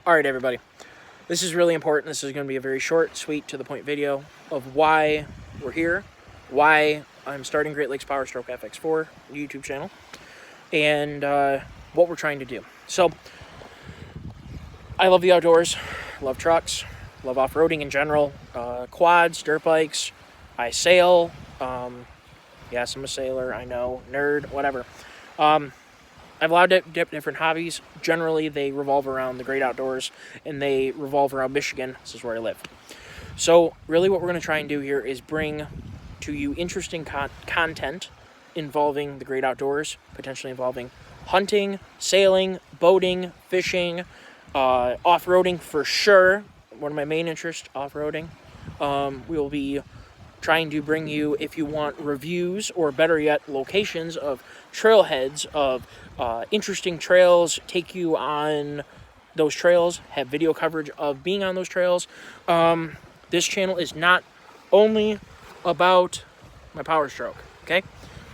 Alright everybody, this is really important. This is going to be a very short, sweet, to the point video of why we're here, why I'm starting GreatLakesPowerstrokeFx4 YouTube channel, and what we're trying to do. So, I love the outdoors, love trucks, love off-roading in general, quads, dirt bikes, I sail, yes, I'm a sailor, I know, nerd, whatever. I have a lot of different hobbies. Generally, they revolve around the great outdoors, and they revolve around Michigan. This is where I live. So, really what we're going to try and do here is bring to you interesting content involving the great outdoors, potentially involving hunting, sailing, boating, fishing, off-roading for sure. One of my main interests, off-roading. We will be trying to bring you, if you want, reviews or better yet, locations of trailheads, of interesting trails, take you on those trails, have video coverage of being on those trails. This channel is not only about my Power Stroke, okay?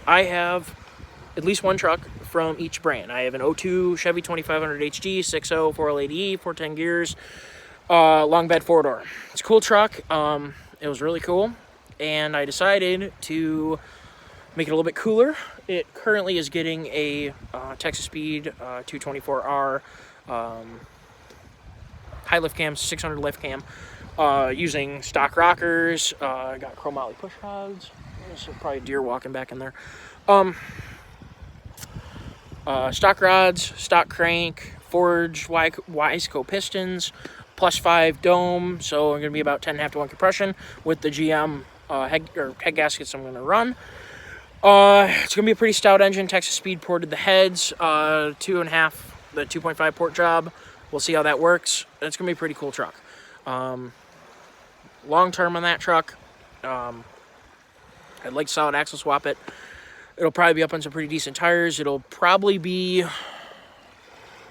I have at least one truck from each brand. I have an 02 Chevy 2500 HD, 6.0, 4L80E, 410 gears, long bed 4-door. It's a cool truck. It was really cool, and I decided to make it a little bit cooler. It currently is getting a Texas Speed 224R high lift cam, 600 lift cam, using stock rockers. Got chromoly push rods. There's probably a deer walking back in there. Stock rods, stock crank, forged Wiseco pistons, +5 dome. So I'm going to be about 10.5 to 1 compression with the GM head gaskets I'm going to run. It's going to be a pretty stout engine. Texas Speed ported the heads, 2.5, the 2.5 port job. We'll see how that works. It's going to be a pretty cool truck. Long term on that truck, I'd like to solid axle swap it. It'll probably be up on some pretty decent tires. It'll probably be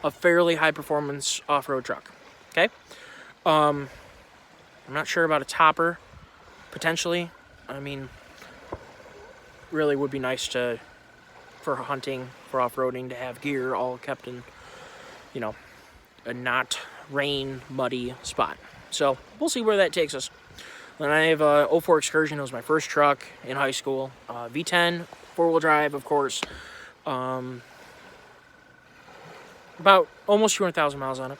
a fairly high performance off-road truck. Okay? I'm not sure about a topper, potentially. I mean, really would be nice to, for hunting, for off-roading, to have gear all kept in, you know, a not rain, muddy spot. So, we'll see where that takes us. Then I have a 04 Excursion. It was my first truck in high school. V10, four-wheel drive, of course. About almost 200,000 miles on it.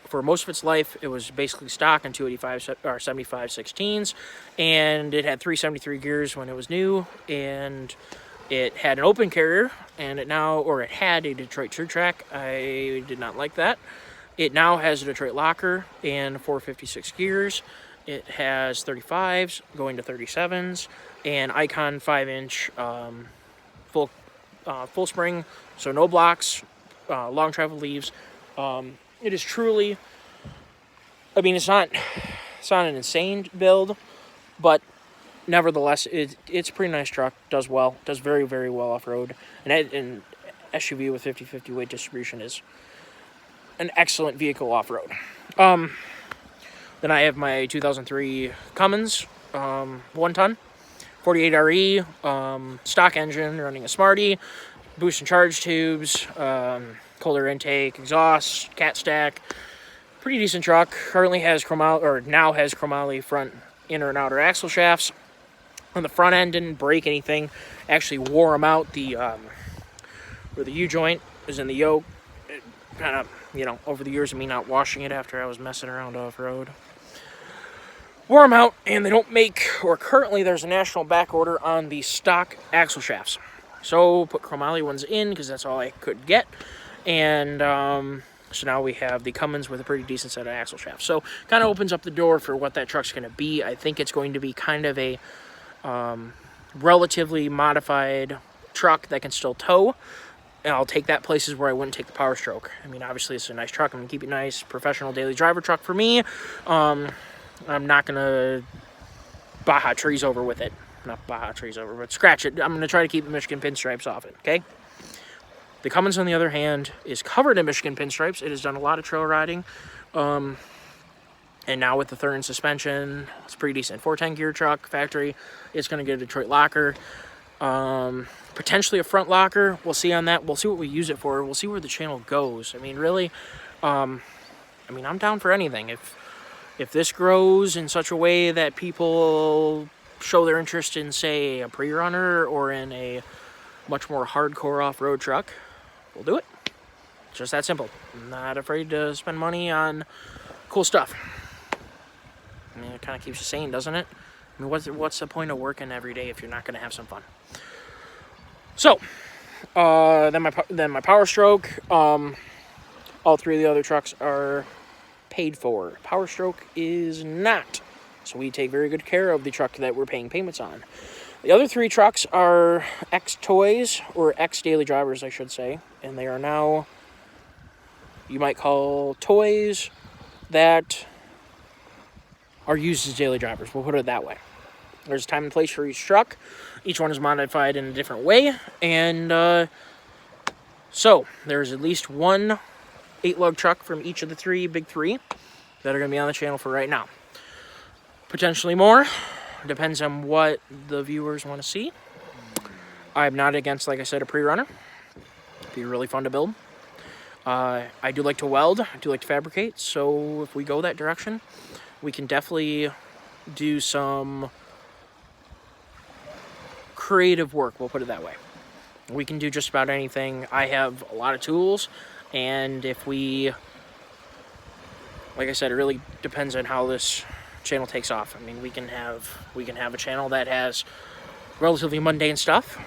For most of its life, it was basically stock in 285 or 75 16s, and it had 373 gears when it was new, and it had an open carrier, and it had a Detroit True Track. I did not like that. It now has a Detroit locker and 456 gears. It has 35s going to 37s, and Icon 5-inch full spring, so no blocks, long travel leaves. It is truly, I mean, it's not an insane build, but nevertheless, it's a pretty nice truck. Does well, does very, very well off-road. And SUV with 50/50 weight distribution is an excellent vehicle off-road. Then I have my 2003 Cummins 1-ton, 48RE, stock engine, running a Smarty, boost and charge tubes, colder intake, exhaust, cat stack. Pretty decent truck. Currently has now has chromoly front inner and outer axle shafts. On the front end, didn't break anything. Actually wore them out. The where the U-joint is in the yoke. It kind of, you know, over the years of me not washing it after I was messing around off-road, wore them out, and they don't make, or currently there's a national back order on the stock axle shafts. So put chromoly ones in because that's all I could get. And so now we have the Cummins with a pretty decent set of axle shafts. So kind of opens up the door for what that truck's going to be. I think it's going to be kind of a relatively modified truck that can still tow. And I'll take that places where I wouldn't take the Power Stroke. I mean, obviously it's a nice truck. I'm going to keep it nice. Professional daily driver truck for me. I'm not going to Baja trees over with it. Not Baja trees over, but scratch it. I'm going to try to keep the Michigan pinstripes off it, okay? The Cummins, on the other hand, is covered in Michigan pinstripes. It has done a lot of trail riding. And now with the Thurin suspension, it's pretty decent. 410 gear truck, factory. It's going to get a Detroit locker. Potentially a front locker. We'll see on that. We'll see what we use it for. We'll see where the channel goes. I mean, really, I mean, I'm down for anything. If this grows in such a way that people show their interest in, say, a pre-runner or in a much more hardcore off-road truck, we'll do it. It's just that simple. I'm not afraid to spend money on cool stuff. I mean, it kind of keeps you sane, doesn't it? I mean, what's the point of working every day if you're not going to have some fun? So, then my Power Stroke. All three of the other trucks are paid for. Power Stroke is not. So we take very good care of the truck that we're paying payments on. The other three trucks are ex-toys, or ex-daily drivers, I should say. And they are now, you might call, toys that are used as daily drivers. We'll put it that way. There's a time and place for each truck. Each one is modified in a different way. And so there's at least one 8-lug truck from each of the big three that are going to be on the channel for right now. Potentially more. Depends on what the viewers want to see. I'm not against, like I said, a pre-runner. It'd be really fun to build. I do like to weld. I do like to fabricate. So if we go that direction, we can definitely do some creative work. We'll put it that way. We can do just about anything. I have a lot of tools. And if we, like I said, it really depends on how this channel takes off. I mean, we can have a channel that has relatively mundane stuff,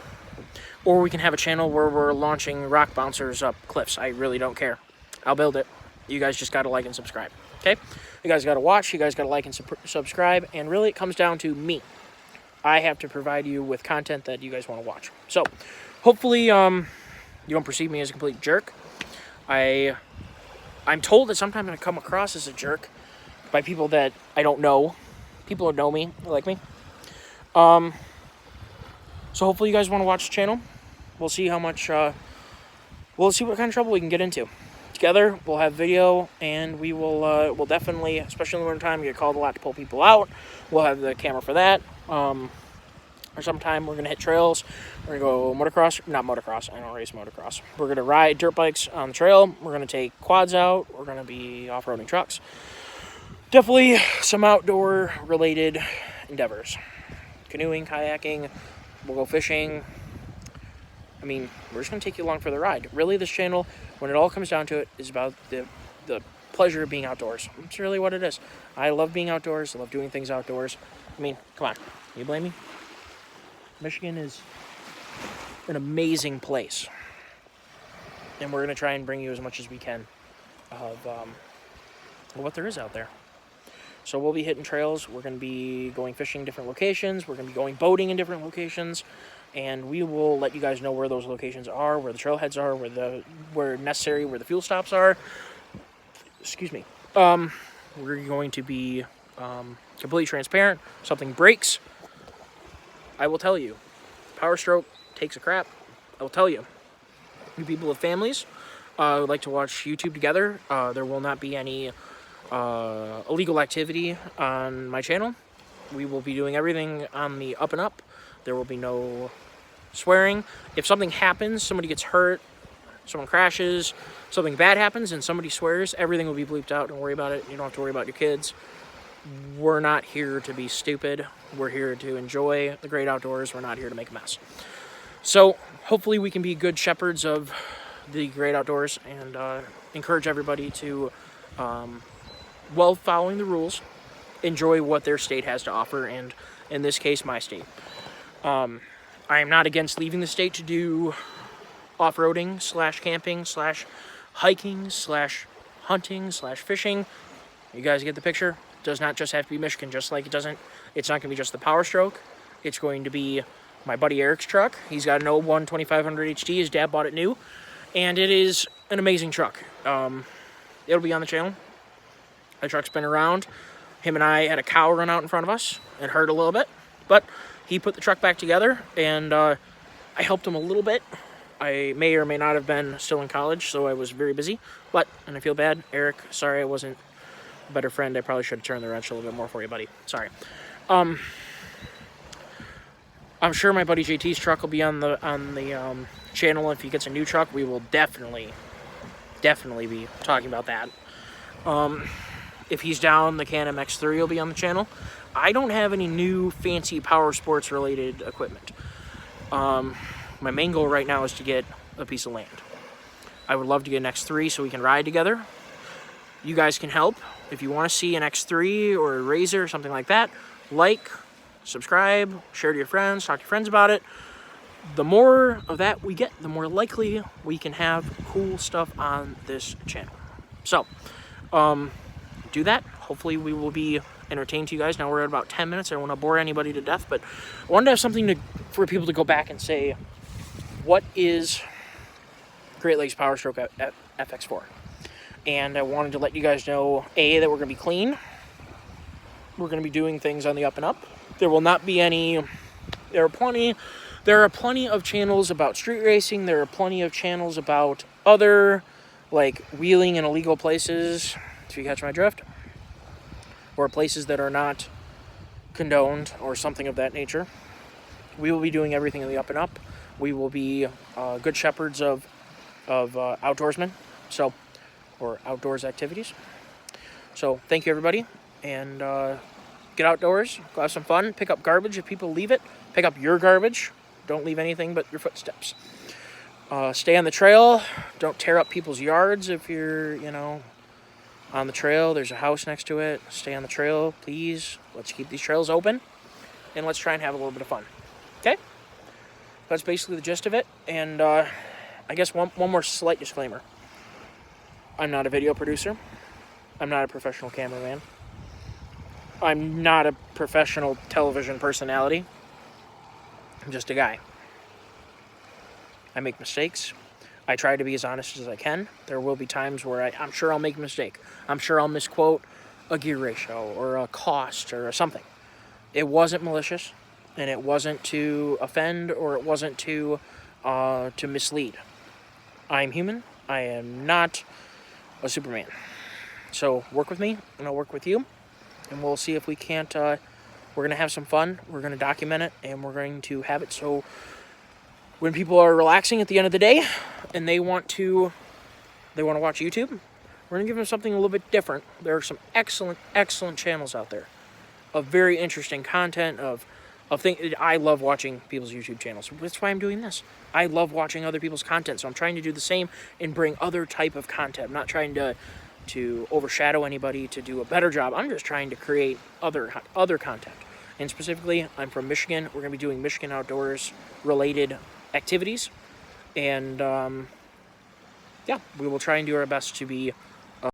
or we can have a channel where we're launching rock bouncers up cliffs. I really don't care. I'll build it. You guys just got to like and subscribe, okay? You guys got to watch. You guys got to like and subscribe. And really, it comes down to me. I have to provide you with content that you guys want to watch. So, hopefully, you don't perceive me as a complete jerk. I'm told that sometimes I come across as a jerk by people that I don't know. People who know me, like me. So hopefully you guys want to watch the channel. We'll see how much, we'll see what kind of trouble we can get into. Together, we'll have video, and we'll definitely, especially in the winter time, get called a lot to pull people out. We'll have the camera for that. Or sometime we're going to hit trails. We're going to go motocross. Not motocross. I don't race motocross. We're going to ride dirt bikes on the trail. We're going to take quads out. We're going to be off-roading trucks. Definitely some outdoor-related endeavors. Canoeing, kayaking. We'll go fishing. I mean, we're just going to take you along for the ride. Really, this channel, when it all comes down to it, is about the pleasure of being outdoors. That's really what it is. I love being outdoors. I love doing things outdoors. I mean, come on. You blame me? Michigan is an amazing place, and we're going to try and bring you as much as we can of what there is out there. So we'll be hitting trails. We're going to be going fishing in different locations. We're going to be going boating in different locations, and we will let you guys know where those locations are, where the trailheads are, where necessary, where the fuel stops are. Excuse me. We're going to be completely transparent. If something breaks, I will tell you. Power Stroke takes a crap. I will tell you. You people with families would like to watch YouTube together. There will not be any illegal activity on my channel. We will be doing everything on the up and up. There will be no swearing. If something happens, somebody gets hurt, someone crashes, something bad happens, and somebody swears, everything will be bleeped out. Don't worry about it. You don't have to worry about your kids. We're not here to be stupid. We're here to enjoy the great outdoors. We're not here to make a mess. So hopefully we can be good shepherds of the great outdoors and encourage everybody to, while following the rules, enjoy what their state has to offer, and in this case, my state. I am not against leaving the state to do off-roading / camping / hiking / hunting / fishing. You guys get the picture? Does not just have to be Michigan, just like it's not going to be just the Power Stroke. It's going to be my buddy Eric's truck. He's got an 01 2500 HT. His dad bought it new, and it is an amazing truck. It'll be on the channel. The truck's been around. Him and I had a cow run out in front of us. It hurt a little bit, but he put the truck back together, and I helped him a little bit. I may or may not have been still in college, so I was very busy, and I feel bad. Eric, sorry I wasn't a better friend. I probably should have turned the wrench a little bit more for you, buddy. Sorry. I'm sure my buddy JT's truck will be on the channel. If he gets a new truck, we will definitely definitely be talking about that. If he's down, the Can-Am X3 will be on the channel. I don't have any new fancy power sports related equipment. My main goal right now is to get a piece of land. I would love to get an X3 so we can ride together. You guys can help. If you want to see an X3 or a Razor or something like that, like, subscribe, share to your friends, talk to your friends about it. The more of that we get, the more likely we can have cool stuff on this channel. So, do that. Hopefully we will be entertained to you guys. Now we're at about 10 minutes. I don't want to bore anybody to death, but I wanted to have something for people to go back and say, what is Great Lakes Powerstroke FX4? And I wanted to let you guys know, A, that we're going to be clean. We're going to be doing things on the up and up. There will not be any... There are plenty of channels about street racing. There are plenty of channels about other, like, wheeling in illegal places, if you catch my drift, or places that are not condoned or something of that nature. We will be doing everything in the up and up. We will be good shepherds of outdoorsmen, or outdoors activities. So thank you, everybody, and get outdoors, go have some fun, pick up garbage if people leave it, pick up your garbage, don't leave anything but your footsteps. Stay on the trail, don't tear up people's yards if you're, on the trail. There's a house next to it. Stay on the trail, please. Let's keep these trails open, and let's try and have a little bit of fun. Okay? That's basically the gist of it, and I guess one more slight disclaimer. I'm not a video producer. I'm not a professional cameraman. I'm not a professional television personality. I'm just a guy. I make mistakes. I try to be as honest as I can. There will be times where I'm sure I'll make a mistake. I'm sure I'll misquote a gear ratio or a cost or something. It wasn't malicious, and it wasn't to offend, or it wasn't to mislead. I'm human. I am not a Superman. So work with me, and I'll work with you, and we'll see if we can't, we're going to have some fun, we're going to document it, and we're going to have it so when people are relaxing at the end of the day, and they want to watch YouTube, we're going to give them something a little bit different. There are some excellent channels out there of very interesting content, of things. I love watching people's YouTube channels. That's why I'm doing this. I love watching other people's content, so I'm trying to do the same and bring other type of content. I'm not trying to overshadow anybody, to do a better job. I'm just trying to create other content. And specifically, I'm from Michigan. We're going to be doing Michigan outdoors related activities. And yeah, we will try and do our best to be